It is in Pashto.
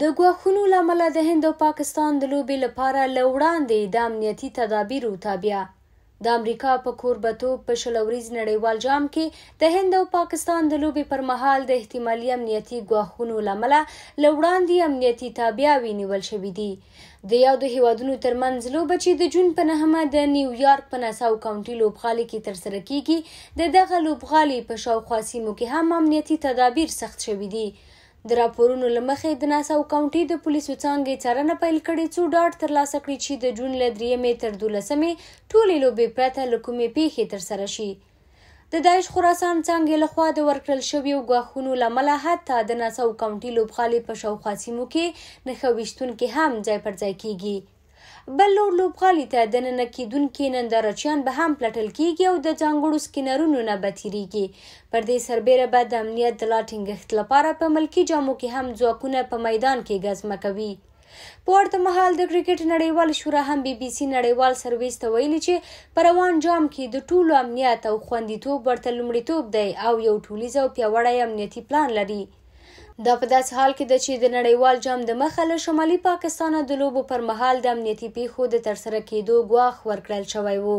د ګواښونو له امله د هند او پاکستان د لوبې لپاره له وړاندې د امنیتي تدابیرو تابع د امریکا په کوربه‌توب په 20 ورځ نړیوال جام کې د هند او پاکستان د لوبې پر مهال د احتمالي امنیتي ګواښونو له امله له وړاندې امنیتي تابعاوې نیول شوي دي. د یادو هیوادونو ترمنځ لوبه چې د جون په 9 د نیویارک په ناساو کاونټي لوبغالي کې ترسره کیږي د دغه لوبغالي په شاوخوا سیمو کې هم امنیتي تدابیر سخت شوي دي. د راپورونو له مخې د ناساو کاونټي د پولیسو څانګې څارنه پیل کړې څو ډاډ ترلاسه کړي چې د جون له 3 تر 12 ټولې لوبې پرته له کومې پیښې ترسره شي. د داعش خراسان څانګې لخوا د ورکړل شویو ګواښونو له امله حتی د ناساو کاونټي لوبغالي په شاوخوا سیمو کې نښه ویشتونکي هم ځای پر ځای کیږي. بل لور لوبغالي ته دننه کیدونکي نندارچیان به هم پلټل کیږي او د ځانګړو سکینرونو نه به تیریږي. پر دې سربیره به د امنیت د لا ټینګښت لپاره په ملکي جامو کې هم ځواکونه په میدان کې ګزمه کوي. په ورته مهال د کرکټ نړیوال شورا هم BBC نړیوال سرویس ته ویلي چې په روان جام کې د ټولو امنیت او خوندیتوب ورته لومړیتوب دی او یو ټولیز او پیاوړی امنیتي پلان لري. دا په داسې حال کې ده چې د نړیوال جام د مخه له شمالي پاکستان د لوبو پر مهال د امنیتي پیښو د ترسره کېدو ګواښ ورکړل شوی و.